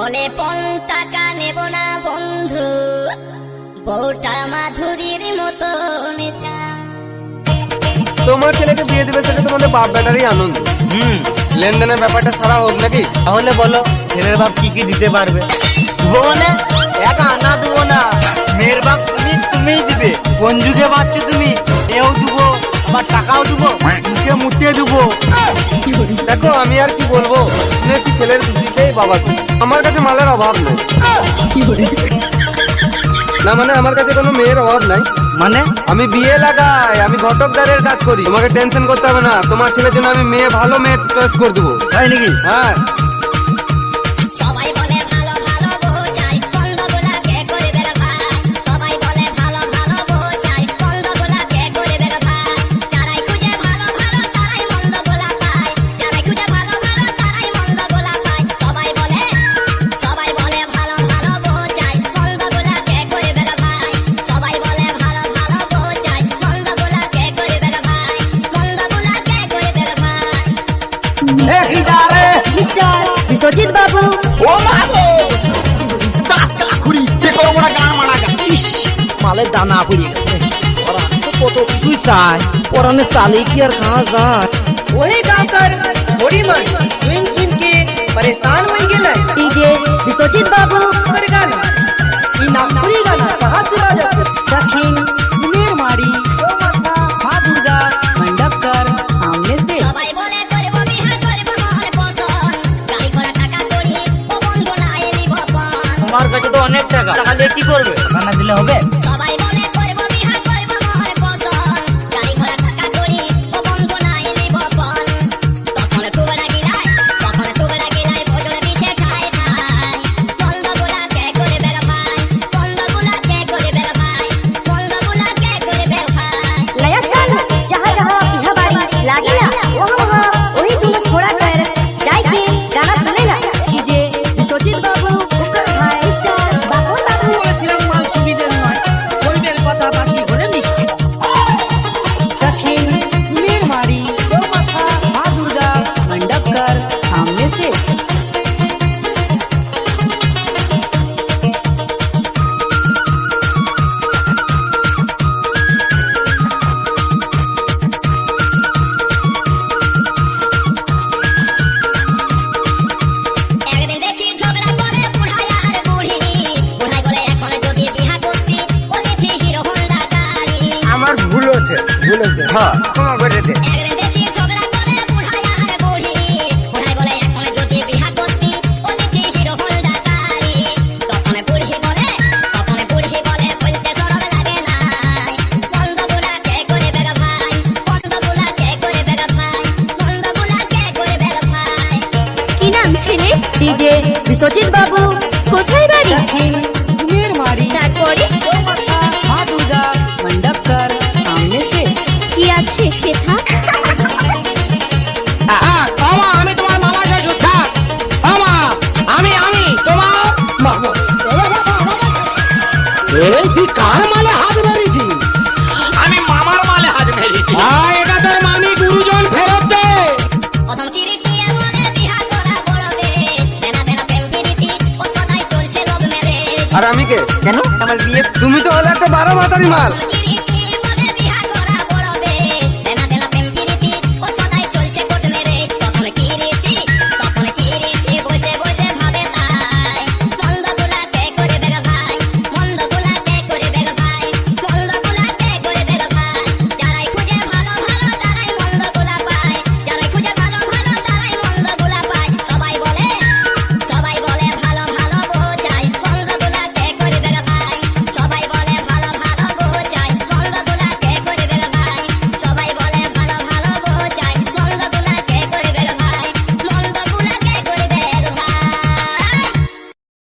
বলে পণ টাকা নেব না বন্ধু, বউটা মাধুরীর মতো নেচা। তোমার ছেলেকে বিয়ে দেবে সেটা তোমাদের বাপ বেটারই আনন্দ। লেনদেনের ব্যাপারটা সারা হোক নাকি? তাহলে বলো ছেলের বাপ কি কি দিতে পারবে? দেবো মানে এক আনা দেবো না, মেয়ের বাপ তুমিই দিবে। কোন যুগে বাচ্চা তুমি? এও দেবো, আবার টাকাও দেবো, মুখে মুতে দেবো। দেখো আমি আর কি বলবো, শুনেছি ছেলের খুশিতেই বাবা খুশি। আমার কাছে মালের অভাব নেই। না মানে আমার কাছে কোনো মেয়ের অভাব নাই। মানে আমি বিয়ে লাগাই, আমি ঘটকদারের কাজ করি। তোমাকে টেনশন করতে হবে না, তোমার ছেলের জন্য আমি ভালো মেয়ে চয়েস করে দেবো। তাই নাকি? হ্যাঁ। সবাই বলে ভালো ভালো বউ চাই, বন্ধগুলা কে করবে রে ভাই? সবাই বলে ভালো ভালো বউ চাই, বন্ধগুলা কে করবে রে ভাই? যারাই খুঁজে ভালো ভালো তারাই মন্দগুলা পায়, যারাই খুঁজে ভালো ভালো তারাই মন্দগুলা পায়। সবাই বলে ভালো ভালো বউ চাই, বন্ধগুলা কে করবে রে ভাই? সবাই বলে ভালো ভালো বউ চাই, বন্ধগুলা কে করবে রে ভাই? মন্দগুলা কে করবে রে ভাই? বিশ্বজিৎ বাবু, ও মা গো, দাঁত কাকুরি কে করবো না গান মারা গা। ইস, মালের দানা পড়ে গেছে। ওরা তো কত কিছুই চায়, পরানে চালে কি আর খাওয়া যায়? वही काम कर थोड़ी मन सुन सुन के परेशान हो गेल डीजे विश्वजीत बाबू, और गाना ई नागपुरी गाना कहाँ से बाजत? दक्षिण मेरमारी माँ दुर्गा मंडप कर सामने से। সবাই বলে করব বিহা করব মনে পছন্দ, গাড়ি ঘোড়া টাকা করি ও বন্ধু নাই নিব পণ। তোমার কাছে তো অনেক টাকা, টাকা দিয়ে কি করবে? টাকা না দিলে হবে? সবাই বলে করব বিহা করব মনে পছন্দ, গাড়ি ঘোড়া টাকা করি ও বন্ধু নাই নিব পণ। তখন তুবড়া গিলাই ভোজন দিছে খাই খাই। বন্ধগুলা কে করে বের ভাই? বন্ধগুলা কে করে বের ভাই? বন্ধগুলা কে করে বের ভাই? लया सन जहाँ जहाँ बिहा बारी लागेला वहाँ वहाँ वही तुम थोड़ा कर जाए के गाना सुनेला। डीजे विश्वजीत बाबू, उकर भाई बाबू बाबू। বলেছিলাম মাল সুবিধের নয়, বলবের কথা বাসি বলে মিষ্টি। दक्षिण मेरमारी माँ दुर्गा मंडप कर सामने से। একদিন দেখি ঝগড়া করে বুড়াই আর বুড়ি, বুড়াই বলে এখন যদি বিহা করতি বলেছি হিরো হোন্ডা গাড়ি। আমার ভুল হচ্ছে, হ্যাঁ ক্ষমা করে দে। একদিন দেখি ঝগড়া করে বুড়াই আর বুড়ি, বুড়াই বলে এখন যদি বিহা করতি বলেছি হিরো হোন্ডা গাড়ি। তখন বুড়ি বলে বলতে সরম লাগে নাই। বন্ধগুলা কে করে বের ভাই? বন্ধগুলা কে করে বের ভাই? বন্ধগুলা কে করে বের ভাই? কি নাম ছেলে? डीजे विश्वजीत बाबू, কোথায় বাড়ি? दक्षिण मेरमारी তারপরে माँ दुर्गा मंडप कर सामने से। কি আছে শেখা? আমি তোমার মামা শ্বশুর থাক। আমি তোমার মামা। এই তুই কার মালে হাত মেরেছি? আমি মামার মালে হাত মেরেছি। এটা তোর মামি গুরুজন ফেরত দে। প্রথম কিরিটিয়া বলে বিহা করা বড়বে, দেনা দেনা প্রেম প্রীতি ও সদাই চলছে লোক মেরে। আর আমি কে? কেন আমার বিয়ে? তুমি তো হলে একটা 12 মাতারি মাল। প্রথম কিরি